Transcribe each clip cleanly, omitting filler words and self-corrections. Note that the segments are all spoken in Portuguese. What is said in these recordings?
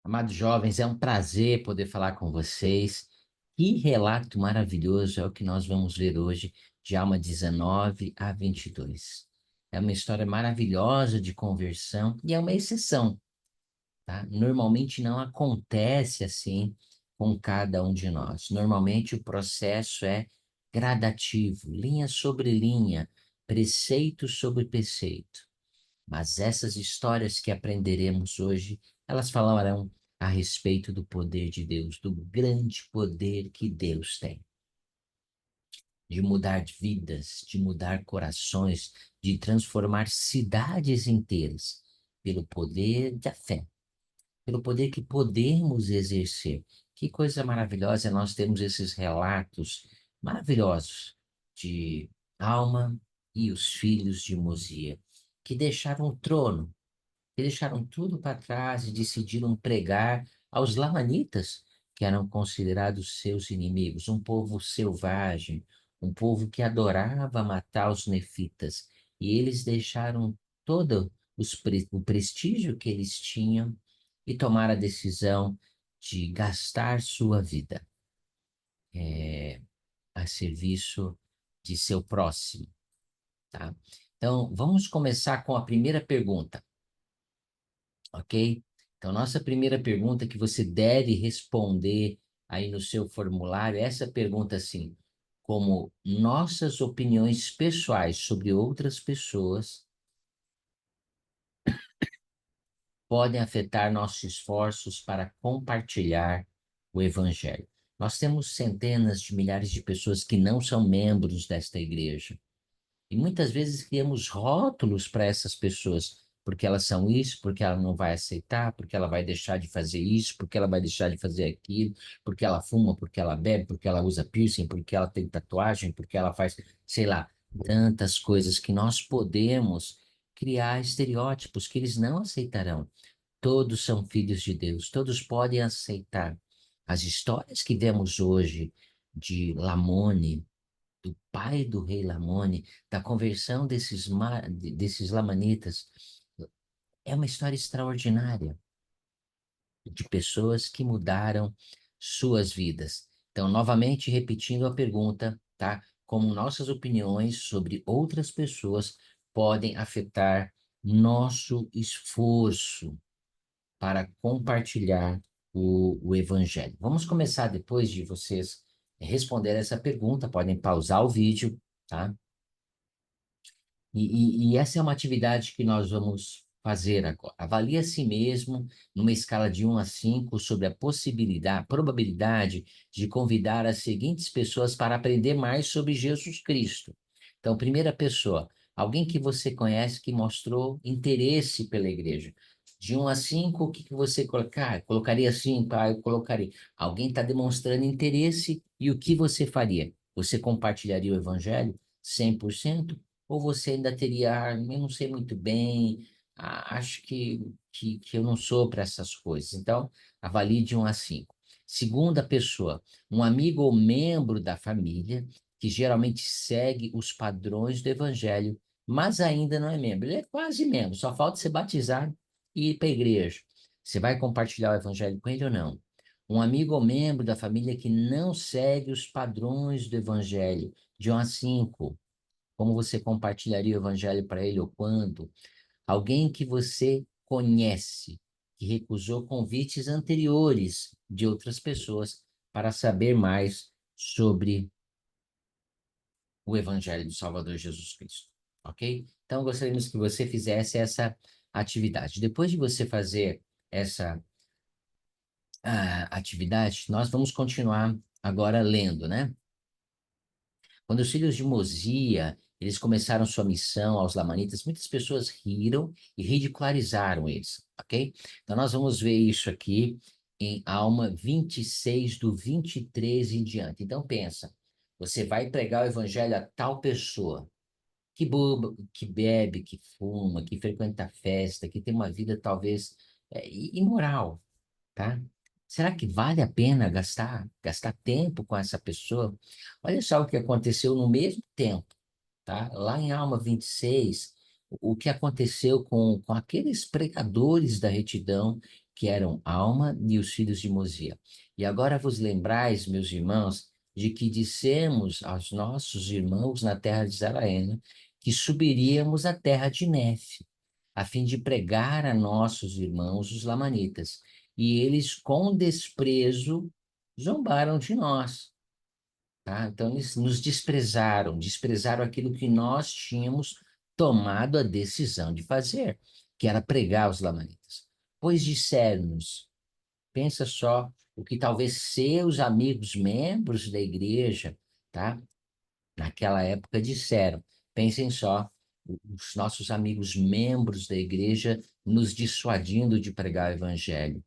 Amados jovens, é um prazer poder falar com vocês. Que relato maravilhoso é o que nós vamos ver hoje, de Alma 19 a 22. É uma história maravilhosa de conversão e é uma exceção, tá? Normalmente não acontece assim com cada um de nós. Normalmente o processo é gradativo, linha sobre linha, preceito sobre preceito. Mas essas histórias que aprenderemos hoje, elas falarão a respeito do poder de Deus, do grande poder que Deus tem, de mudar vidas, de mudar corações, de transformar cidades inteiras, pelo poder da fé, pelo poder que podemos exercer. Que coisa maravilhosa é nós termos esses relatos maravilhosos de Alma e os filhos de Mosia, que deixaram o trono, que deixaram tudo para trás e decidiram pregar aos lamanitas, que eram considerados seus inimigos, um povo selvagem, um povo que adorava matar os nefitas. E eles deixaram todo o prestígio que eles tinham e tomaram a decisão de gastar sua vida a serviço de seu próximo, tá? Então, vamos começar com a primeira pergunta. Ok? Então, nossa primeira pergunta que você deve responder aí no seu formulário é essa pergunta assim: como nossas opiniões pessoais sobre outras pessoas podem afetar nossos esforços para compartilhar o Evangelho? Nós temos centenas de milhares de pessoas que não são membros desta igreja. E muitas vezes criamos rótulos para essas pessoas, porque elas são isso, porque ela não vai aceitar, porque ela vai deixar de fazer isso, porque ela vai deixar de fazer aquilo, porque ela fuma, porque ela bebe, porque ela usa piercing, porque ela tem tatuagem, porque ela faz, sei lá, tantas coisas que nós podemos criar estereótipos que eles não aceitarão. Todos são filhos de Deus, todos podem aceitar. As histórias que vemos hoje de Lamone, do pai do rei Lamone, da conversão desses lamanitas, é uma história extraordinária de pessoas que mudaram suas vidas. Então, novamente repetindo a pergunta, tá? Como nossas opiniões sobre outras pessoas podem afetar nosso esforço para compartilhar o evangelho. Vamos começar depois de vocês responder essa pergunta, podem pausar o vídeo, tá? E essa é uma atividade que nós vamos fazer agora. Avalie a si mesmo numa escala de 1 a 5 sobre a probabilidade de convidar as seguintes pessoas para aprender mais sobre Jesus Cristo. Então, primeira pessoa, alguém que você conhece que mostrou interesse pela igreja. De 1 a 5, o que que você colocar? Colocaria 5, eu colocaria. Alguém está demonstrando interesse e o que você faria? Você compartilharia o evangelho 100%? Ou você ainda teria, eu não sei muito bem, acho que eu não sou para essas coisas. Então, avalie de 1 a 5. Segunda pessoa, um amigo ou membro da família que geralmente segue os padrões do evangelho, mas ainda não é membro. Ele é quase membro, só falta ser batizado e ir para a igreja. Você vai compartilhar o evangelho com ele ou não? Um amigo ou membro da família que não segue os padrões do evangelho, de 1 a 5. Como você compartilharia o evangelho para ele ou quando? Alguém que você conhece, que recusou convites anteriores de outras pessoas para saber mais sobre o evangelho do Salvador Jesus Cristo, ok? Então, gostaríamos que você fizesse essa atividade. Depois de você fazer essa atividade, nós vamos continuar agora lendo, né? Quando os filhos de Mosia, eles começaram sua missão aos lamanitas, muitas pessoas riram e ridicularizaram eles, ok? Então nós vamos ver isso aqui em Alma 26, do 23 em diante. Então pensa, você vai pregar o evangelho a tal pessoa, que boba, que bebe, que fuma, que frequenta festa, que tem uma vida talvez imoral, tá? Será que vale a pena gastar tempo com essa pessoa? Olha só o que aconteceu no mesmo tempo, tá? Lá em Alma 26, o que aconteceu com aqueles pregadores da retidão que eram Alma e os filhos de Mozia. E agora vos lembrais, meus irmãos, de que dissemos aos nossos irmãos na terra de Zaraena que subiríamos à terra de Nefe, a fim de pregar a nossos irmãos, os lamanitas. E eles, com desprezo, zombaram de nós. Tá? Então, eles nos desprezaram, desprezaram aquilo que nós tínhamos tomado a decisão de fazer, que era pregar os lamanitas. Pois disseram-nos, pensa só, o que talvez seus amigos, membros da igreja, tá? Naquela época disseram, pensem só, os nossos amigos, membros da igreja, nos dissuadindo de pregar o evangelho.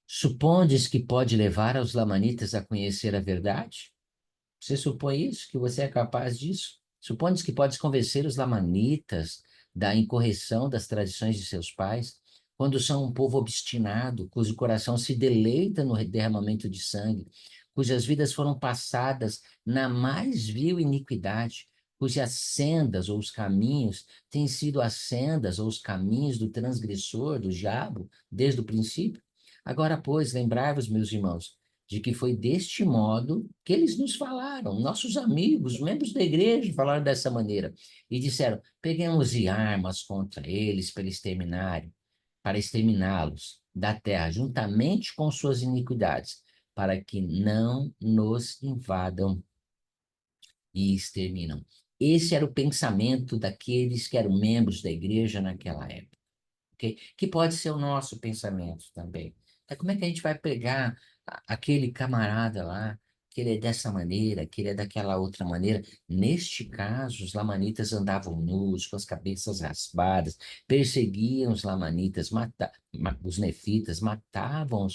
Supondes que pode levar aos lamanitas a conhecer a verdade? Você supõe isso, que você é capaz disso? Supones que podes convencer os lamanitas da incorreção das tradições de seus pais, quando são um povo obstinado, cujo coração se deleita no derramamento de sangue, cujas vidas foram passadas na mais vil iniquidade, cujas sendas ou os caminhos têm sido as sendas ou os caminhos do transgressor, do diabo, desde o princípio? Agora, pois, lembrai-vos, meus irmãos, de que foi deste modo que eles nos falaram, nossos amigos, membros da igreja, falaram dessa maneira e disseram: peguemos de armas contra eles para exterminá-los da terra, juntamente com suas iniquidades, para que não nos invadam e exterminam. Esse era o pensamento daqueles que eram membros da igreja naquela época, ok? Que pode ser o nosso pensamento também. É como é que a gente vai pegar aquele camarada lá, que ele é dessa maneira, que ele é daquela outra maneira. Neste caso, os lamanitas andavam nus, com as cabeças raspadas, perseguiam os lamanitas, os nefitas, matavam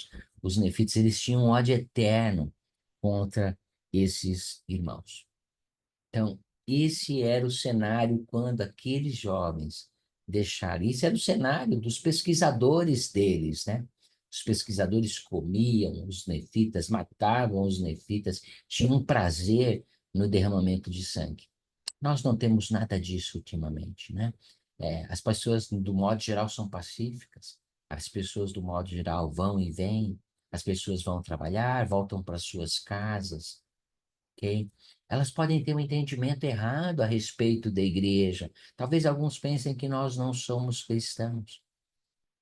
os nefitas, eles tinham um ódio eterno contra esses irmãos. Então, esse era o cenário quando aqueles jovens deixaram. Isso era o cenário dos pesquisadores deles, né? Os pesquisadores comiam os nefitas, matavam os nefitas, tinham prazer no derramamento de sangue. Nós não temos nada disso ultimamente, né? As pessoas, do modo geral, são pacíficas. As pessoas, do modo geral, vão e vêm. As pessoas vão trabalhar, voltam para suas casas, ok? Elas podem ter um entendimento errado a respeito da igreja. Talvez alguns pensem que nós não somos cristãos,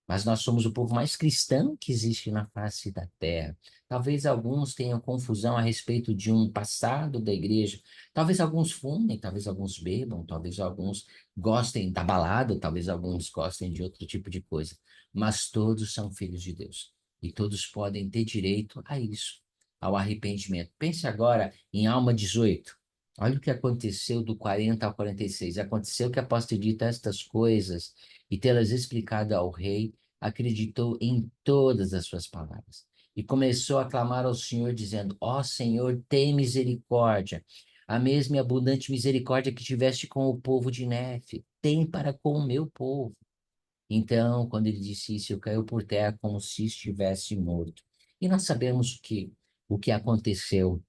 mas nós somos o povo mais cristão que existe na face da terra. Talvez alguns tenham confusão a respeito de um passado da igreja. Talvez alguns fumem, talvez alguns bebam, talvez alguns gostem da balada, talvez alguns gostem de outro tipo de coisa. Mas todos são filhos de Deus e todos podem ter direito a isso, ao arrependimento. Pense agora em Alma 18. Olha o que aconteceu do 40 ao 46. Aconteceu que após ter dito estas coisas e tê-las explicado ao rei, acreditou em todas as suas palavras e começou a clamar ao Senhor, dizendo: Ó Senhor, tem misericórdia, a mesma e abundante misericórdia que tiveste com o povo de Nefe, tem para com o meu povo. Então, quando ele disse isso, eu caiu por terra como se estivesse morto. E nós sabemos o que aconteceu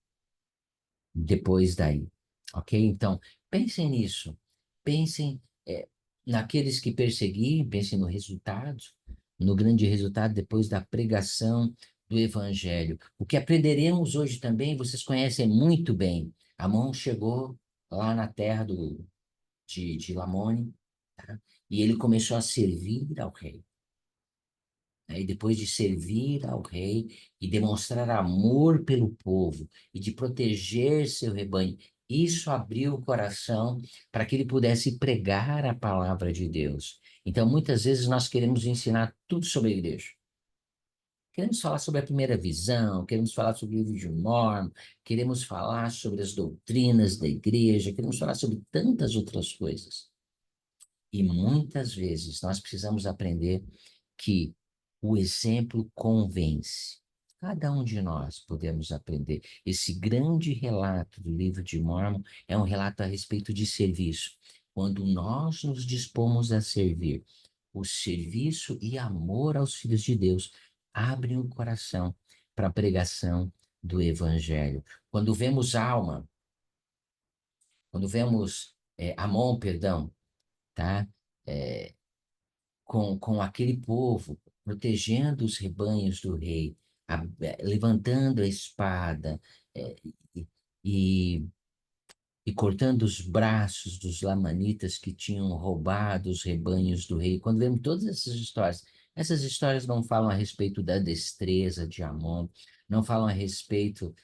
depois daí, ok? Então, pensem nisso, pensem naqueles que perseguiam, pensem no resultado, no grande resultado depois da pregação do Evangelho. O que aprenderemos hoje também, vocês conhecem muito bem. Amon chegou lá na terra de Lamone, tá? E ele começou a servir ao rei. E depois de servir ao rei e demonstrar amor pelo povo e de proteger seu rebanho, isso abriu o coração para que ele pudesse pregar a palavra de Deus. Então, muitas vezes nós queremos ensinar tudo sobre a igreja. Queremos falar sobre a primeira visão, queremos falar sobre o livro de Mormon, queremos falar sobre as doutrinas da igreja, queremos falar sobre tantas outras coisas. E muitas vezes nós precisamos aprender que o exemplo convence. Cada um de nós podemos aprender. Esse grande relato do livro de Mormon é um relato a respeito de serviço. Quando nós nos dispomos a servir, o serviço e amor aos filhos de Deus abrem o coração para a pregação do Evangelho. Quando vemos alma, quando vemos Amon, perdão, tá? É, com aquele povo. protegendo os rebanhos do rei, levantando a espada, eh, e, e, e cortando os braços dos lamanitas que tinham roubado os rebanhos do rei. Quando vemos todas essas histórias não falam a respeito da destreza de Amon, não falam a respeito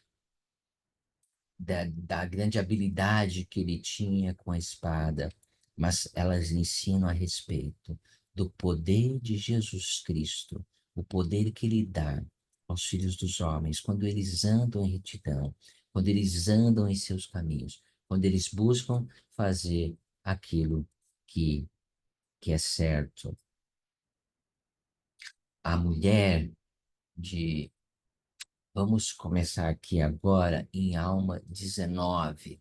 da grande habilidade que ele tinha com a espada, mas elas ensinam a respeito do poder de Jesus Cristo, o poder que ele dá aos filhos dos homens quando eles andam em retidão, quando eles andam em seus caminhos, quando eles buscam fazer aquilo que, que é certo. A mulher de. Vamos começar aqui agora em Alma 19,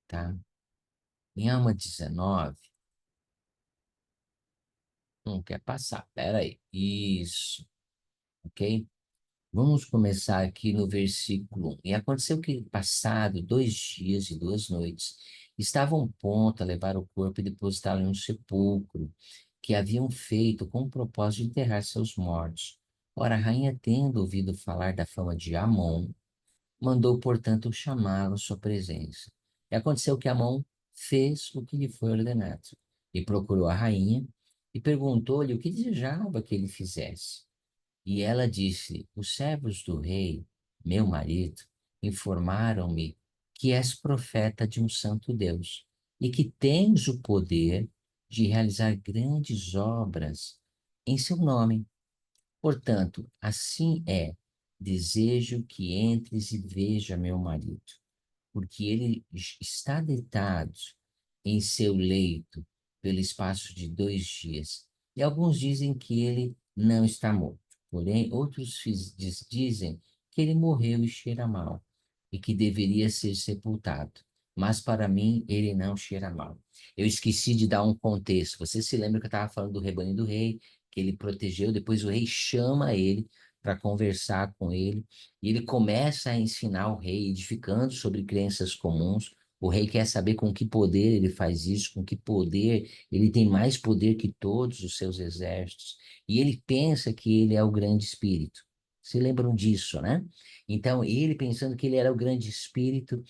tá? Em Alma 19, não quer passar, peraí. Isso, ok? Vamos começar aqui no versículo 1. E aconteceu que, passado 2 dias e 2 noites, estavam um ponto a levar o corpo e depositá-lo em um sepulcro que haviam feito com o propósito de enterrar seus mortos. Ora, a rainha, tendo ouvido falar da fama de Amon, mandou, portanto, chamá-lo à sua presença. E aconteceu que Amon fez o que lhe foi ordenado. E procurou a rainha e perguntou-lhe o que desejava que ele fizesse. E ela disse: Os servos do rei, meu marido, informaram-me que és profeta de um santo Deus e que tens o poder de realizar grandes obras em seu nome. Portanto, assim é, desejo que entres e veja meu marido, porque ele está deitado em seu leito pelo espaço de 2 dias. E alguns dizem que ele não está morto. Porém, outros dizem que ele morreu e cheira mal, e que deveria ser sepultado. Mas para mim, ele não cheira mal. Eu esqueci de dar um contexto. Você se lembra que eu estava falando do rebanho do rei, que ele protegeu, depois o rei chama ele para conversar com ele, e ele começa a ensinar o rei, edificando sobre crenças comuns. O rei quer saber com que poder ele faz isso, com que poder ele tem mais poder que todos os seus exércitos. E ele pensa que ele é o grande espírito. Se lembram disso, né? Então, ele pensando que ele era o grande espírito,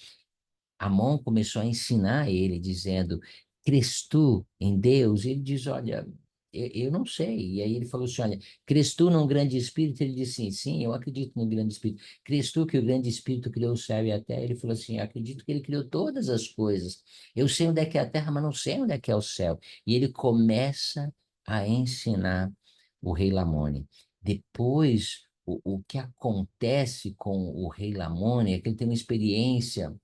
Amon começou a ensinar ele, dizendo: Crês tu em Deus? E ele diz: Olha, eu não sei. E aí ele falou assim: Olha, crês tu num grande espírito? Ele disse: Sim, sim, eu acredito no grande espírito. Crês tu que o grande espírito criou o céu e a terra? Ele falou assim: Acredito que ele criou todas as coisas. Eu sei onde é que é a terra, mas não sei onde é que é o céu. E ele começa a ensinar o rei Lamone. Depois, o que acontece com o rei Lamone é que ele tem uma experiência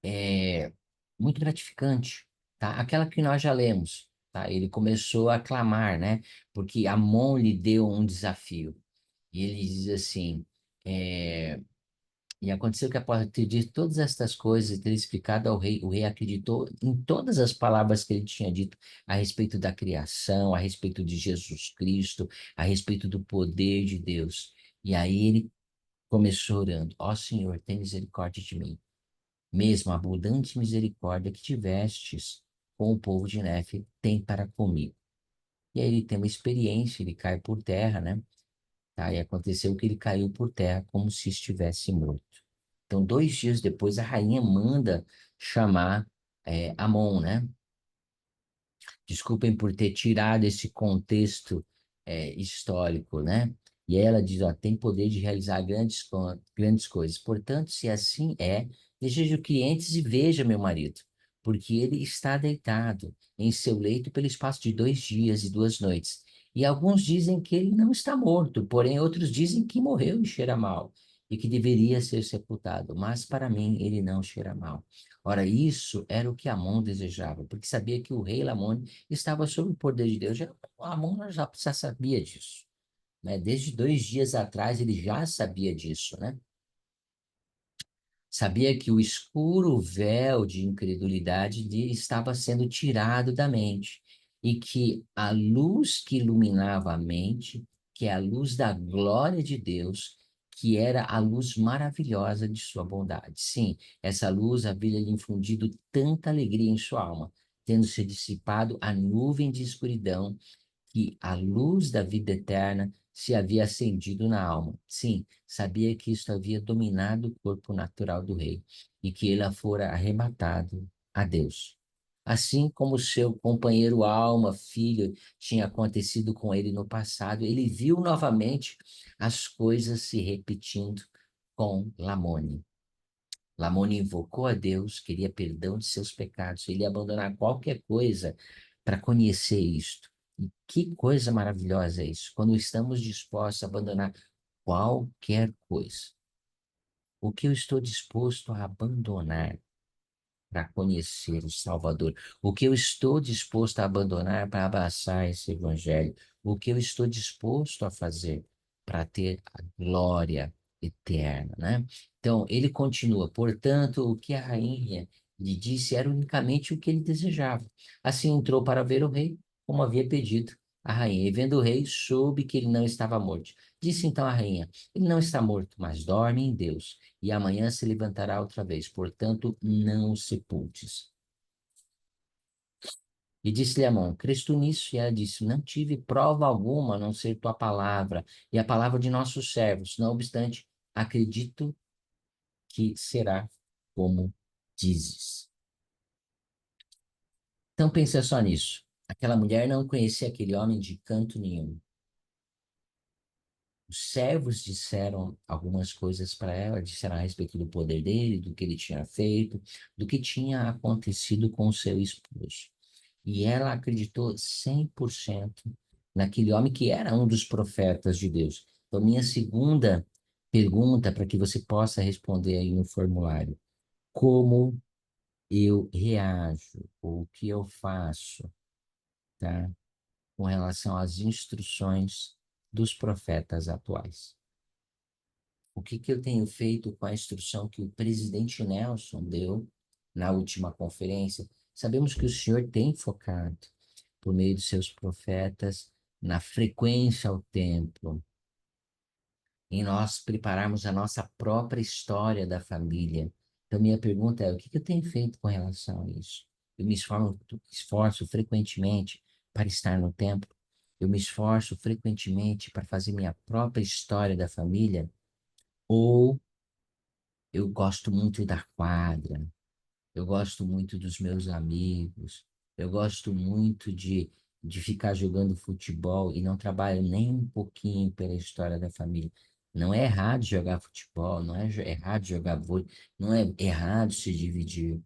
é, muito gratificante, tá? Aquela que nós já lemos, tá? Ele começou a clamar, né? Porque Amon lhe deu um desafio. E ele diz assim, é, e aconteceu que após ter dito todas estas coisas e ter explicado ao rei, o rei acreditou em todas as palavras que ele tinha dito a respeito da criação, a respeito de Jesus Cristo, a respeito do poder de Deus. E aí ele começou orando: Ó Senhor, tem misericórdia de mim, mesmo a abundante misericórdia que tivestes com o povo de Nefe, tem para comigo. E aí ele tem uma experiência, ele cai por terra, né? Tá? E aconteceu que ele caiu por terra como se estivesse morto. Então, 2 dias depois, a rainha manda chamar Amon, né? Desculpem por ter tirado esse contexto histórico, né? E ela diz, ó, tem poder de realizar grandes coisas. Portanto, se assim é, desejo que entres e veja meu marido, porque ele está deitado em seu leito pelo espaço de 2 dias e 2 noites. E alguns dizem que ele não está morto, porém outros dizem que morreu e cheira mal, e que deveria ser sepultado. Mas para mim ele não cheira mal. Ora, isso era o que Amon desejava, porque sabia que o rei Lamone estava sob o poder de Deus. Amon já sabia disso, né? Desde 2 dias atrás ele já sabia disso, né? Sabia que o escuro véu de incredulidade lhe estava sendo tirado da mente e que a luz que iluminava a mente, que é a luz da glória de Deus, que era a luz maravilhosa de sua bondade. Sim, essa luz havia lhe infundido tanta alegria em sua alma, tendo se dissipado a nuvem de escuridão, que a luz da vida eterna se havia acendido na alma. Sim, sabia que isto havia dominado o corpo natural do rei e que ele fora arrebatado a Deus. Assim como seu companheiro alma, filho, tinha acontecido com ele no passado, ele viu novamente as coisas se repetindo com Lamone. Lamone invocou a Deus, queria perdão de seus pecados, ele ia abandonar qualquer coisa para conhecer isto. E que coisa maravilhosa é isso, quando estamos dispostos a abandonar qualquer coisa. O que eu estou disposto a abandonar para conhecer o Salvador? O que eu estou disposto a abandonar para abraçar esse Evangelho? O que eu estou disposto a fazer para ter a glória eterna, né? Então, ele continua. Portanto, o que a rainha lhe disse era unicamente o que ele desejava. Assim entrou para ver o rei, como havia pedido a rainha. E vendo o rei, soube que ele não estava morto. Disse então a rainha: ele não está morto, mas dorme em Deus e amanhã se levantará outra vez. Portanto, não o sepultes. E disse-lhe Amon: crês tu nisso? E ela disse: não tive prova alguma, a não ser tua palavra e a palavra de nossos servos. Não obstante, acredito que será como dizes. Então pensa só nisso. Aquela mulher não conhecia aquele homem de canto nenhum. Os servos disseram algumas coisas para ela, disseram a respeito do poder dele, do que ele tinha feito, do que tinha acontecido com o seu esposo. E ela acreditou 100% naquele homem que era um dos profetas de Deus. Então, minha segunda pergunta para que você possa responder aí no formulário: como eu reajo, ou o que eu faço, tá? Com relação às instruções dos profetas atuais. O que eu tenho feito com a instrução que o presidente Nelson deu na última conferência? Sabemos que o Senhor tem focado, por meio dos seus profetas, na frequência ao templo, em nós prepararmos a nossa própria história da família. Então, minha pergunta é: o que eu tenho feito com relação a isso? Eu me esforço frequentemente para estar no templo? Eu me esforço frequentemente para fazer minha própria história da família? Ou eu gosto muito da quadra, eu gosto muito dos meus amigos, eu gosto muito de ficar jogando futebol e não trabalho nem um pouquinho pela história da família? Não é errado jogar futebol, não é errado jogar vôlei, não é errado se dividir,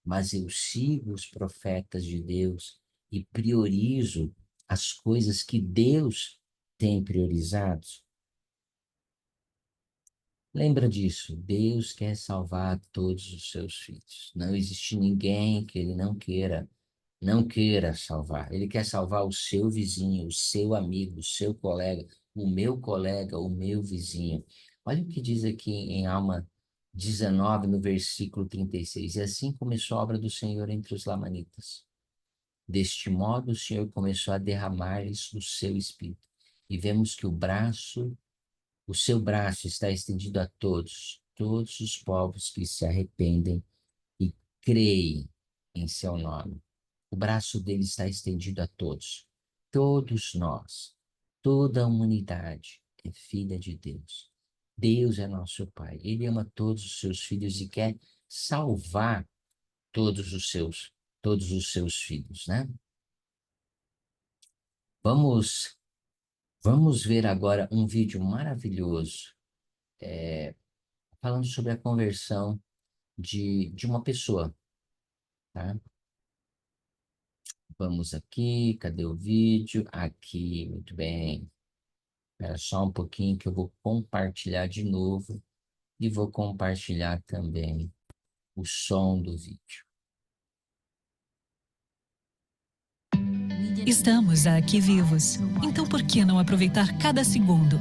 mas eu sigo os profetas de Deus e priorizo as coisas que Deus tem priorizado. Lembra disso, Deus quer salvar todos os seus filhos. Não existe ninguém que ele não queira salvar. Ele quer salvar o seu vizinho, o seu amigo, o seu colega, o meu vizinho. Olha o que diz aqui em Alma 19, no versículo 36. E assim começou a obra do Senhor entre os lamanitas. Deste modo, o Senhor começou a derramar-lhes o seu espírito. E vemos que o seu braço está estendido a todos os povos que se arrependem e creem em seu nome. O braço dele está estendido a todos nós, toda a humanidade é filha de Deus. Deus é nosso Pai. Ele ama todos os seus filhos e quer salvar todos os seus, todos os seus filhos, né? Vamos, vamos ver agora um vídeo maravilhoso falando sobre a conversão de uma pessoa, tá? Vamos aqui, cadê o vídeo? Aqui, muito bem. Espera só um pouquinho que eu vou compartilhar de novo e vou compartilhar também o som do vídeo. Estamos aqui vivos, então por que não aproveitar cada segundo?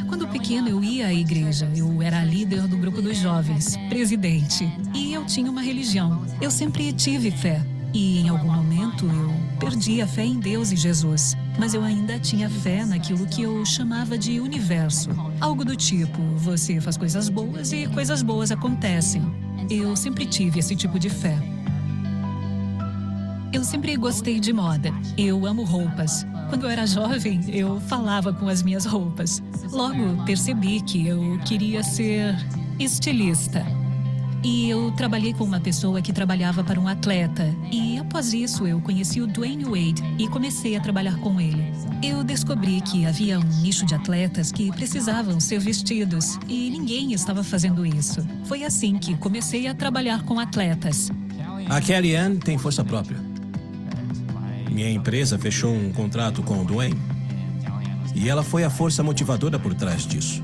Quando pequena eu ia à igreja, eu era a líder do grupo dos jovens, presidente, e eu tinha uma religião. Eu sempre tive fé, e em algum momento eu perdi a fé em Deus e Jesus, mas eu ainda tinha fé naquilo que eu chamava de universo. Algo do tipo, você faz coisas boas e coisas boas acontecem. Eu sempre tive esse tipo de fé. Eu sempre gostei de moda. Eu amo roupas. Quando eu era jovem, eu falava com as minhas roupas. Logo, percebi que eu queria ser estilista. E eu trabalhei com uma pessoa que trabalhava para um atleta. E após isso, eu conheci o Dwayne Wade e comecei a trabalhar com ele. Eu descobri que havia um nicho de atletas que precisavam ser vestidos e ninguém estava fazendo isso. Foi assim que comecei a trabalhar com atletas. A Kellyanne tem força própria. Minha empresa fechou um contrato com o Dwayne. E ela foi a força motivadora por trás disso.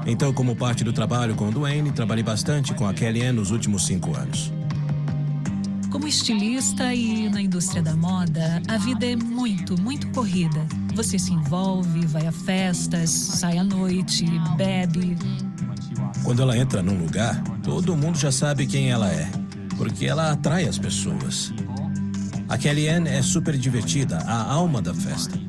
Então, como parte do trabalho com o Dwayne, trabalhei bastante com a Kellyanne nos últimos 5 anos. Como estilista e na indústria da moda, a vida é muito, muito corrida. Você se envolve, vai a festas, sai à noite, bebe. Quando ela entra num lugar, todo mundo já sabe quem ela é, porque ela atrai as pessoas. A Kellyanne é super divertida, a alma da festa.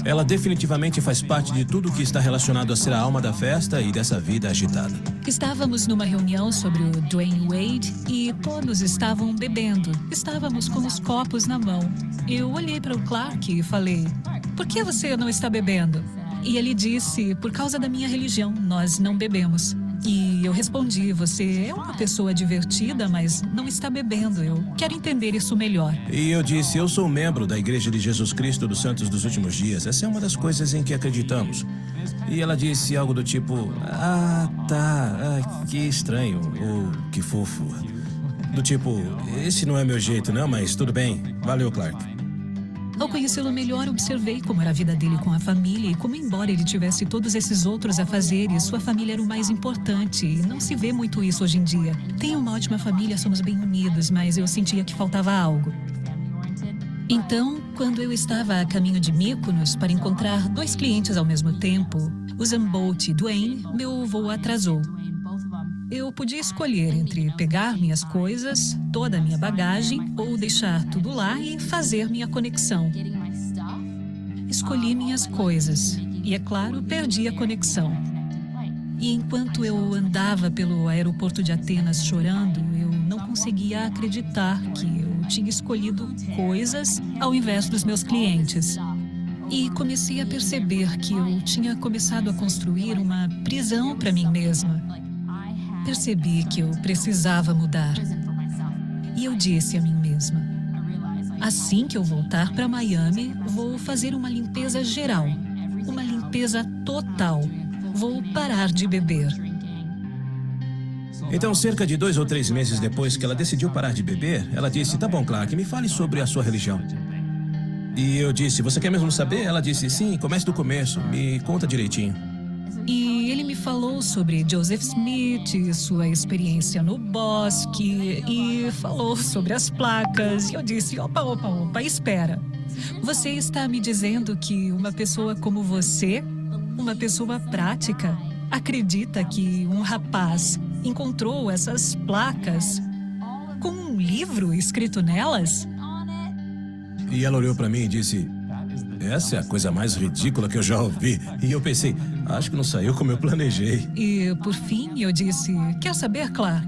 Ela definitivamente faz parte de tudo que está relacionado a ser a alma da festa e dessa vida agitada. Estávamos numa reunião sobre o Dwayne Wade e todos estavam bebendo. Estávamos com os copos na mão. Eu olhei para o Clark e falei, por que você não está bebendo? E ele disse, por causa da minha religião, nós não bebemos. E eu respondi, você é uma pessoa divertida, mas não está bebendo. Eu quero entender isso melhor. E eu disse, eu sou membro da Igreja de Jesus Cristo dos Santos dos Últimos Dias. Essa é uma das coisas em que acreditamos. E ela disse algo do tipo, que estranho, ou que fofo. Do tipo, esse não é meu jeito, não, mas tudo bem. Valeu, Clark. Ao conhecê-lo melhor, observei como era a vida dele com a família e como, embora ele tivesse todos esses outros afazeres, sua família era o mais importante. E não se vê muito isso hoje em dia. Tenho uma ótima família, somos bem unidos, mas eu sentia que faltava algo. Então, quando eu estava a caminho de Mykonos para encontrar 2 clientes ao mesmo tempo, Usain Bolt e Dwayne, meu voo atrasou. Eu podia escolher entre pegar minhas coisas, toda a minha bagagem, ou deixar tudo lá e fazer minha conexão. Escolhi minhas coisas e, é claro, perdi a conexão. E enquanto eu andava pelo aeroporto de Atenas chorando, eu não conseguia acreditar que eu tinha escolhido coisas ao invés dos meus clientes. E comecei a perceber que eu tinha começado a construir uma prisão para mim mesma. Percebi que eu precisava mudar. E eu disse a mim mesma, assim que eu voltar para Miami, vou fazer uma limpeza geral, uma limpeza total. Vou parar de beber. Então, cerca de 2 ou 3 meses depois que ela decidiu parar de beber, ela disse, tá bom, Clark, me fale sobre a sua religião. E eu disse, você quer mesmo saber? Ela disse, sim, comece do começo, me conta direitinho. E ele me falou sobre Joseph Smith, sua experiência no bosque, e falou sobre as placas. E eu disse, opa, espera. Você está me dizendo que uma pessoa como você, uma pessoa prática, acredita que um rapaz encontrou essas placas com um livro escrito nelas? E ela olhou para mim e disse, essa é a coisa mais ridícula que eu já ouvi. E eu pensei, acho que não saiu como eu planejei. E, por fim, eu disse, quer saber, Clark?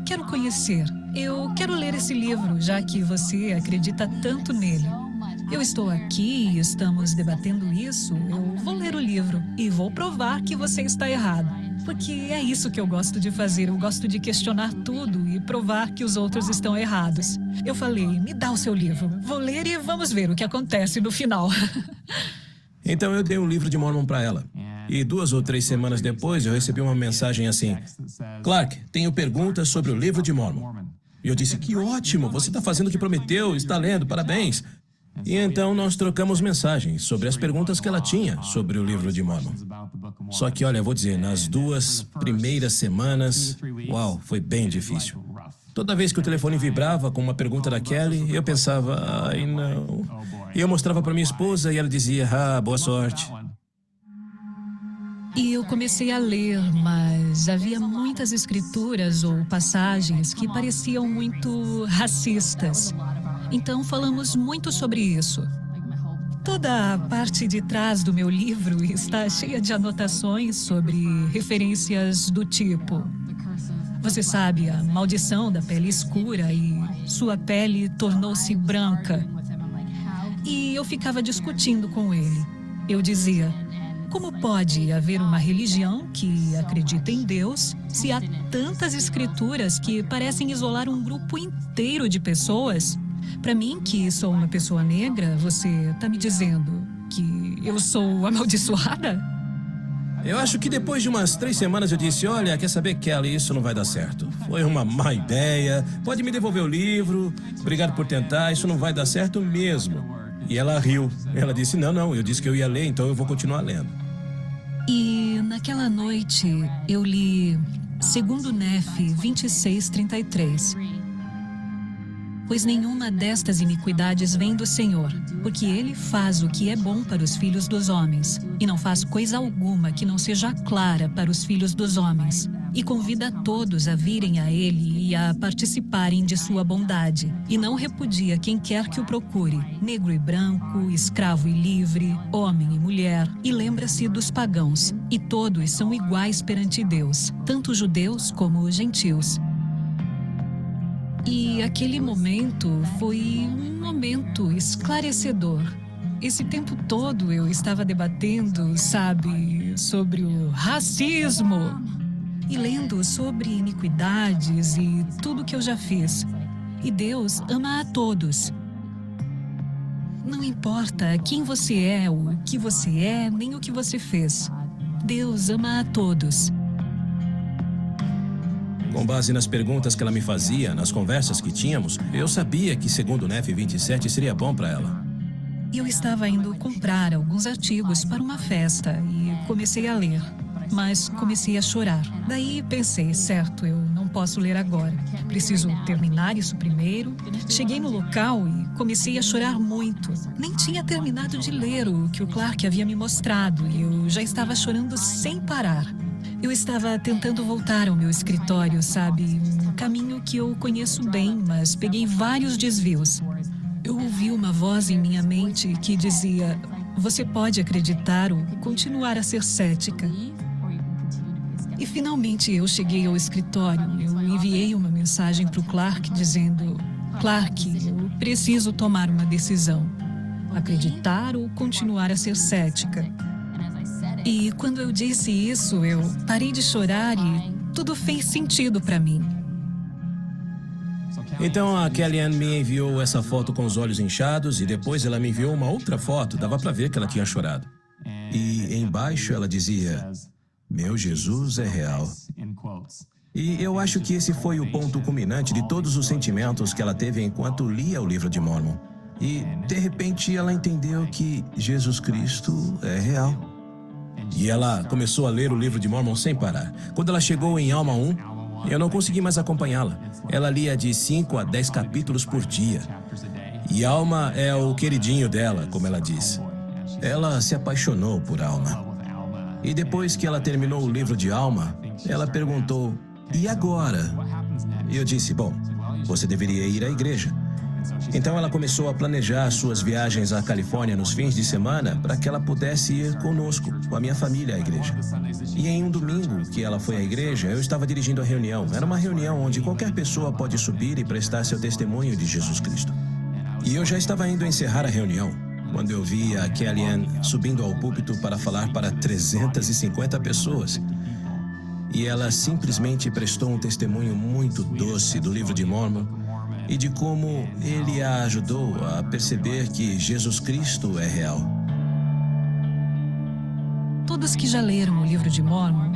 Quero conhecer. Eu quero ler esse livro, já que você acredita tanto nele. Eu estou aqui e estamos debatendo isso. Eu vou ler o livro e vou provar que você está errado. Porque é isso que eu gosto de fazer. Eu gosto de questionar tudo e provar que os outros estão errados. Eu falei, me dá o seu livro. Vou ler e vamos ver o que acontece no final. Então eu dei um livro de Mormon para ela. E 2 ou 3 semanas depois eu recebi uma mensagem assim, Clark, tenho perguntas sobre o livro de Mormon. E eu disse, que ótimo, você está fazendo o que prometeu, está lendo, parabéns. E então nós trocamos mensagens sobre as perguntas que ela tinha sobre o livro de Mormon. Só que, olha, eu vou dizer, nas 2 primeiras semanas, uau, foi bem difícil. Toda vez que o telefone vibrava com uma pergunta da Kelly, eu pensava, ai não. E eu mostrava para minha esposa e ela dizia, boa sorte. E eu comecei a ler, mas havia muitas escrituras ou passagens que pareciam muito racistas. Então falamos muito sobre isso. Toda a parte de trás do meu livro está cheia de anotações sobre referências do tipo, você sabe, a maldição da pele escura e sua pele tornou-se branca. E eu ficava discutindo com ele. Eu dizia: como pode haver uma religião que acredita em Deus se há tantas escrituras que parecem isolar um grupo inteiro de pessoas? Para mim, que sou uma pessoa negra, você está me dizendo que eu sou amaldiçoada? Eu acho que depois de umas 3 semanas eu disse: olha, quer saber, Kelly, isso não vai dar certo. Foi uma má ideia, pode me devolver o livro, obrigado por tentar, isso não vai dar certo mesmo. E ela riu. Ela disse: não, eu disse que eu ia ler, então eu vou continuar lendo. E naquela noite eu li 2 Nefe 26:33. Pois nenhuma destas iniquidades vem do Senhor, porque Ele faz o que é bom para os filhos dos homens, e não faz coisa alguma que não seja clara para os filhos dos homens, e convida a todos a virem a Ele e a participarem de sua bondade, e não repudia quem quer que o procure, negro e branco, escravo e livre, homem e mulher, e lembra-se dos pagãos, e todos são iguais perante Deus, tanto judeus como gentios. E aquele momento foi um momento esclarecedor. Esse tempo todo eu estava debatendo, sabe, sobre o racismo e lendo sobre iniquidades e tudo que eu já fiz. E Deus ama a todos. Não importa quem você é, o que você é, nem o que você fez. Deus ama a todos. Com base nas perguntas que ela me fazia, nas conversas que tínhamos, eu sabia que 2 Nefe 27 seria bom para ela. Eu estava indo comprar alguns artigos para uma festa e comecei a ler, mas comecei a chorar. Daí pensei, certo, eu não posso ler agora. Preciso terminar isso primeiro. Cheguei no local e comecei a chorar muito. Nem tinha terminado de ler o que o Clark havia me mostrado e eu já estava chorando sem parar. Eu estava tentando voltar ao meu escritório, sabe? Um caminho que eu conheço bem, mas peguei vários desvios. Eu ouvi uma voz em minha mente que dizia: você pode acreditar ou continuar a ser cética. E finalmente eu cheguei ao escritório. Eu enviei uma mensagem para o Clark dizendo: Clark, eu preciso tomar uma decisão. Acreditar ou continuar a ser cética. E quando eu disse isso, eu parei de chorar e tudo fez sentido para mim. Então a Kellyanne me enviou essa foto com os olhos inchados e depois ela me enviou uma outra foto. Dava para ver que ela tinha chorado. E embaixo ela dizia: meu Jesus é real. E eu acho que esse foi o ponto culminante de todos os sentimentos que ela teve enquanto lia o livro de Mórmon. E de repente ela entendeu que Jesus Cristo é real. E ela começou a ler o livro de Mórmon sem parar. Quando ela chegou em Alma 1, eu não consegui mais acompanhá-la. Ela lia de 5 a 10 capítulos por dia. E Alma é o queridinho dela, como ela diz. Ela se apaixonou por Alma. E depois que ela terminou o livro de Alma, ela perguntou: e agora? E eu disse: bom, você deveria ir à igreja. Então ela começou a planejar suas viagens à Califórnia nos fins de semana para que ela pudesse ir conosco, com a minha família, à igreja. E em um domingo que ela foi à igreja, eu estava dirigindo a reunião. Era uma reunião onde qualquer pessoa pode subir e prestar seu testemunho de Jesus Cristo. E eu já estava indo encerrar a reunião, quando eu vi a Kellyanne subindo ao púlpito para falar para 350 pessoas. E ela simplesmente prestou um testemunho muito doce do livro de Mórmon e de como ele a ajudou a perceber que Jesus Cristo é real. Todos que já leram o livro de Mórmon,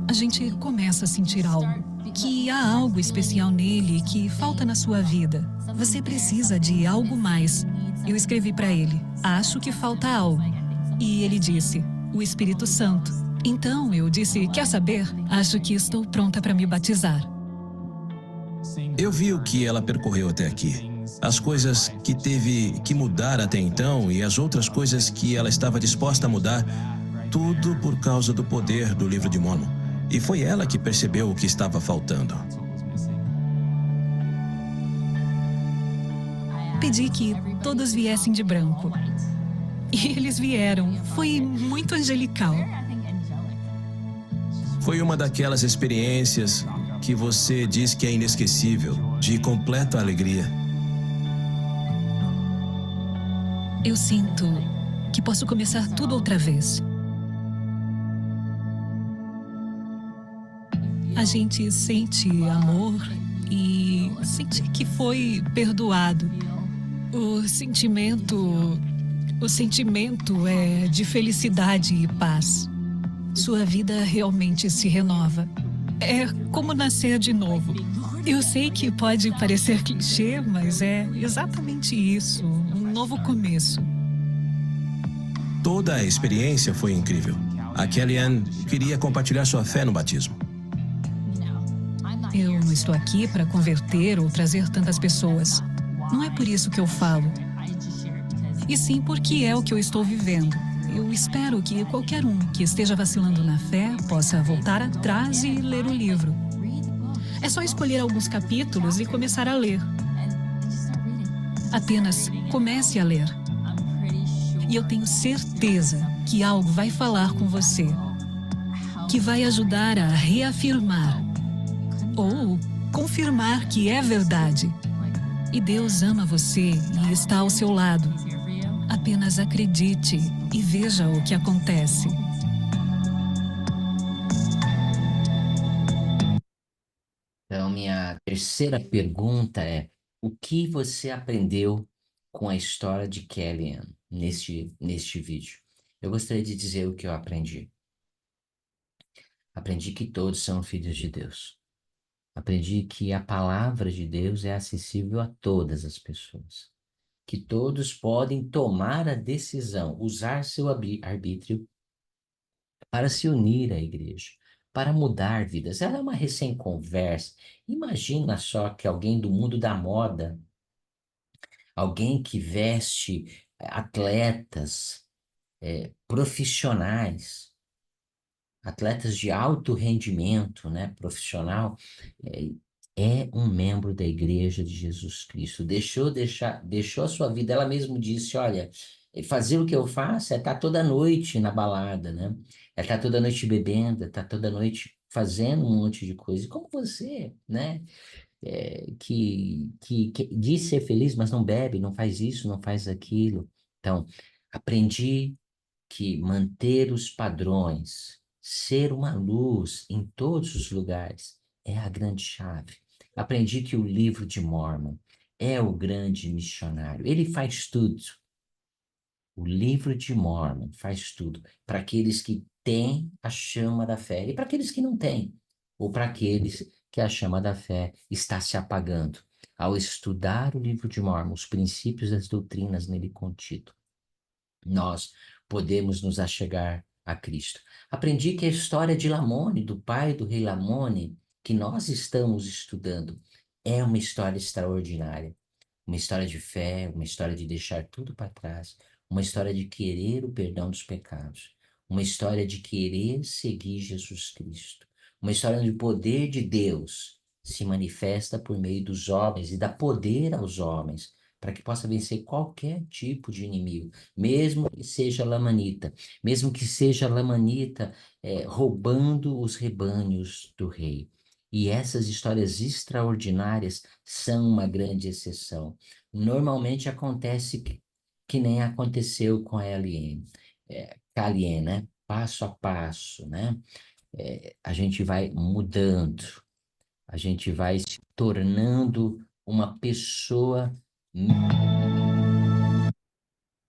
a gente começa a sentir algo. Que há algo especial nele que falta na sua vida. Você precisa de algo mais. Eu escrevi para ele: acho que falta algo. E ele disse: o Espírito Santo. Então eu disse: quer saber? Acho que estou pronta para me batizar. Eu vi o que ela percorreu até aqui. As coisas que teve que mudar até então e as outras coisas que ela estava disposta a mudar. Tudo por causa do poder do livro de Mórmon. E foi ela que percebeu o que estava faltando. Pedi que todos viessem de branco. E eles vieram. Foi muito angelical. Foi uma daquelas experiências que você diz que é inesquecível, de completa alegria. Eu sinto que posso começar tudo outra vez. A gente sente amor e sente que foi perdoado. O sentimento, o sentimento é de felicidade e paz. Sua vida realmente se renova. É como nascer de novo. Eu sei que pode parecer clichê, mas é exatamente isso, um novo começo. Toda a experiência foi incrível. A Kellyanne queria compartilhar sua fé no batismo. Eu não estou aqui para converter ou trazer tantas pessoas. Não é por isso que eu falo. E sim porque é o que eu estou vivendo. Eu espero que qualquer um que esteja vacilando na fé possa voltar atrás e ler o livro. É só escolher alguns capítulos e começar a ler. Apenas comece a ler. E eu tenho certeza que algo vai falar com você, que vai ajudar a reafirmar ou confirmar que é verdade. E Deus ama você e está ao seu lado. Apenas acredite e veja o que acontece. Então, minha terceira pergunta é: o que você aprendeu com a história de Kellyanne neste vídeo? Eu gostaria de dizer o que eu aprendi. Aprendi que todos são filhos de Deus. Aprendi que a palavra de Deus é acessível a todas as pessoas. Que todos podem tomar a decisão, usar seu arbítrio para se unir à igreja, para mudar vidas. Ela é uma recém-conversa. Imagina só que alguém do mundo da moda, alguém que veste atletas, profissionais, atletas de alto rendimento, né, profissional, é, é um membro da Igreja de Jesus Cristo. Deixou a sua vida. Ela mesmo disse: olha, fazer o que eu faço é estar toda noite na balada, né? É estar toda noite bebendo, é estar toda noite fazendo um monte de coisa. E como você, né? Que diz ser feliz, mas não bebe, não faz isso, não faz aquilo. Então, aprendi que manter os padrões, ser uma luz em todos os lugares, é a grande chave. Aprendi que o livro de Mormon é o grande missionário. Ele faz tudo. O livro de Mormon faz tudo para aqueles que têm a chama da fé e para aqueles que não têm, ou para aqueles que a chama da fé está se apagando. Ao estudar o livro de Mormon, os princípios das doutrinas nele contido, nós podemos nos achegar a Cristo. Aprendi que a história de Lamone, do pai do rei Lamone, que nós estamos estudando, é uma história extraordinária. Uma história de fé, uma história de deixar tudo para trás, uma história de querer o perdão dos pecados, uma história de querer seguir Jesus Cristo, uma história onde o poder de Deus se manifesta por meio dos homens e dá poder aos homens para que possa vencer qualquer tipo de inimigo, mesmo que seja lamanita, mesmo que seja lamanita roubando os rebanhos do rei. E essas histórias extraordinárias são uma grande exceção. Normalmente acontece que nem aconteceu com a Kalien, né? Passo a passo, né? A gente vai mudando, a gente vai se tornando uma pessoa,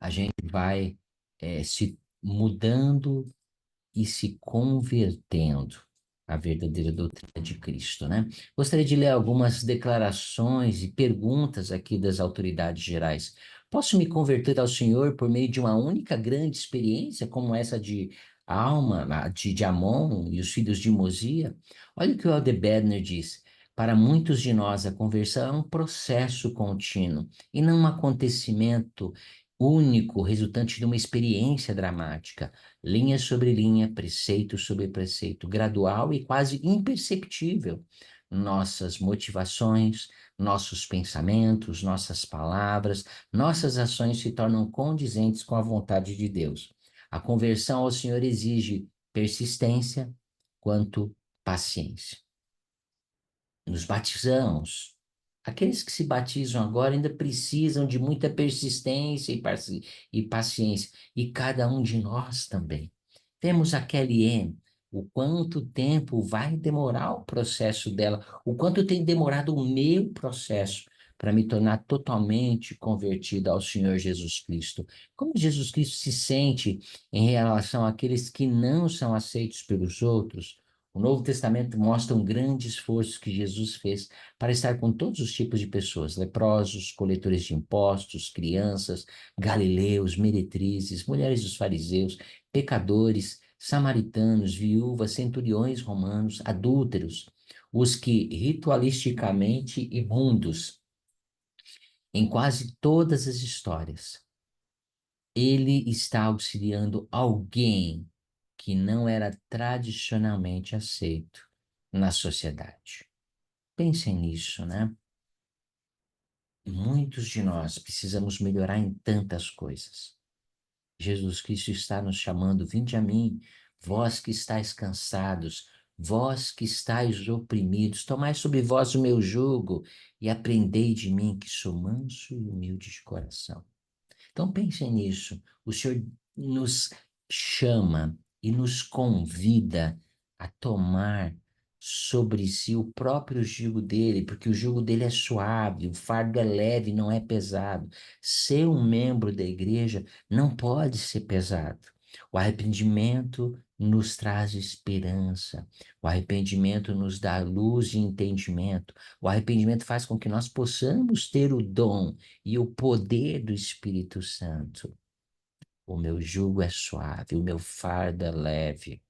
a gente vai se mudando e se convertendo à verdadeira doutrina de Cristo, né? Gostaria de ler algumas declarações e perguntas aqui das autoridades gerais. Posso me converter ao Senhor por meio de uma única grande experiência, como essa de de Amon e os filhos de Mosia? Olha o que o Elder Bedner diz. Para muitos de nós, a conversão é um processo contínuo e não um acontecimento único, resultante de uma experiência dramática, linha sobre linha, preceito sobre preceito, gradual e quase imperceptível. Nossas motivações, nossos pensamentos, nossas palavras, nossas ações se tornam condizentes com a vontade de Deus. A conversão ao Senhor exige persistência quanto paciência. Nos batizamos Aqueles que se batizam agora ainda precisam de muita persistência e paciência, e cada um de nós também. Temos a Kelly M, o quanto tempo vai demorar o processo dela, o quanto tem demorado o meu processo para me tornar totalmente convertido ao Senhor Jesus Cristo. Como Jesus Cristo se sente em relação àqueles que não são aceitos pelos outros? O Novo Testamento mostra um grande esforço que Jesus fez para estar com todos os tipos de pessoas: leprosos, coletores de impostos, crianças, galileus, meretrizes, mulheres dos fariseus, pecadores, samaritanos, viúvas, centuriões romanos, adúlteros, os que ritualisticamente imundos. Em quase todas as histórias, ele está auxiliando alguém que não era tradicionalmente aceito na sociedade. Pensem nisso, né? Muitos de nós precisamos melhorar em tantas coisas. Jesus Cristo está nos chamando: vinde a mim, vós que estáis cansados, vós que estáis oprimidos, tomai sobre vós o meu jugo e aprendei de mim, que sou manso e humilde de coração. Então pensem nisso. O Senhor nos chama e nos convida a tomar sobre si o próprio jugo dele, porque o jugo dele é suave, o fardo é leve, não é pesado. Ser um membro da igreja não pode ser pesado. O arrependimento nos traz esperança. O arrependimento nos dá luz e entendimento. O arrependimento faz com que nós possamos ter o dom e o poder do Espírito Santo. O meu jugo é suave, o meu fardo é leve.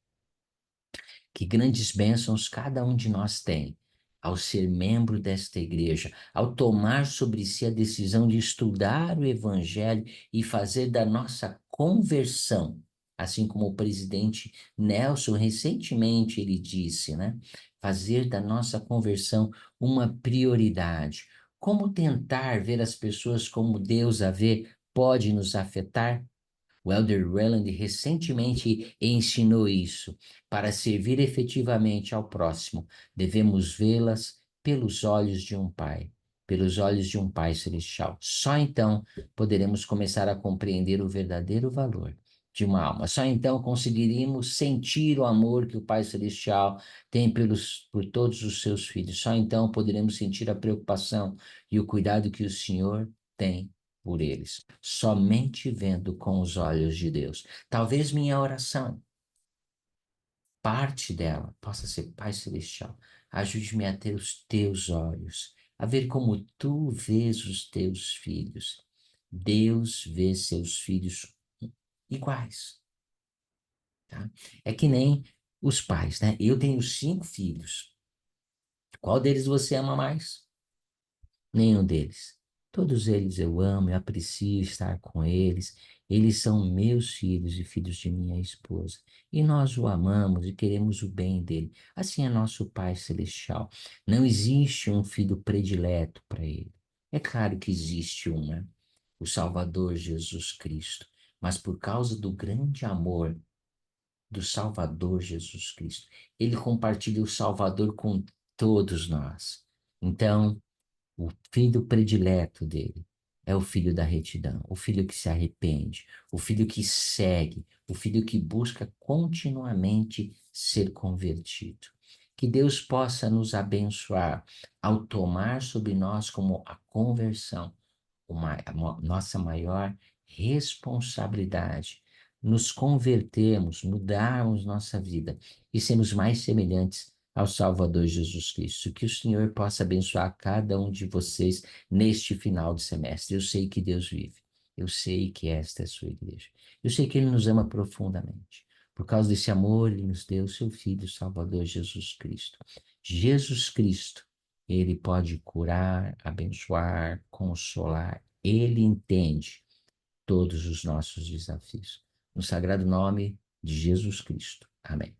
Que grandes bênçãos cada um de nós tem ao ser membro desta igreja, ao tomar sobre si a decisão de estudar o Evangelho e fazer da nossa conversão, assim como o presidente Nelson recentemente ele disse, né? Fazer da nossa conversão uma prioridade. Como tentar ver as pessoas como Deus a vê pode nos afetar? O Elder Welland recentemente ensinou isso. Para servir efetivamente ao próximo, devemos vê-las pelos olhos de um Pai, pelos olhos de um Pai celestial. Só então poderemos começar a compreender o verdadeiro valor de uma alma. Só então conseguiríamos sentir o amor que o Pai celestial tem por todos os seus filhos. Só então poderemos sentir a preocupação e o cuidado que o Senhor tem por eles, somente vendo com os olhos de Deus. Talvez minha oração, parte dela, possa ser: Pai Celestial, ajude-me a ter os teus olhos, a ver como tu vês os teus filhos. Deus vê seus filhos iguais, tá? É que nem os pais, né? Eu tenho 5 filhos. Qual deles você ama mais? Nenhum deles. Todos eles eu amo, eu aprecio estar com eles. Eles são meus filhos e filhos de minha esposa. E nós o amamos e queremos o bem dele. Assim é nosso Pai Celestial. Não existe um filho predileto para ele. É claro que existe um, né? O Salvador Jesus Cristo. Mas por causa do grande amor do Salvador Jesus Cristo, ele compartilha o Salvador com todos nós. Então, o filho predileto dele é o filho da retidão, o filho que se arrepende, o filho que segue, o filho que busca continuamente ser convertido. Que Deus possa nos abençoar ao tomar sobre nós como a conversão, nossa maior responsabilidade, nos convertermos, mudarmos nossa vida e sermos mais semelhantes ao Salvador Jesus Cristo. Que o Senhor possa abençoar cada um de vocês neste final de semestre. Eu sei que Deus vive. Eu sei que esta é a sua igreja. Eu sei que Ele nos ama profundamente. Por causa desse amor, Ele nos deu o seu Filho, o Salvador Jesus Cristo. Jesus Cristo, Ele pode curar, abençoar, consolar. Ele entende todos os nossos desafios. No sagrado nome de Jesus Cristo. Amém.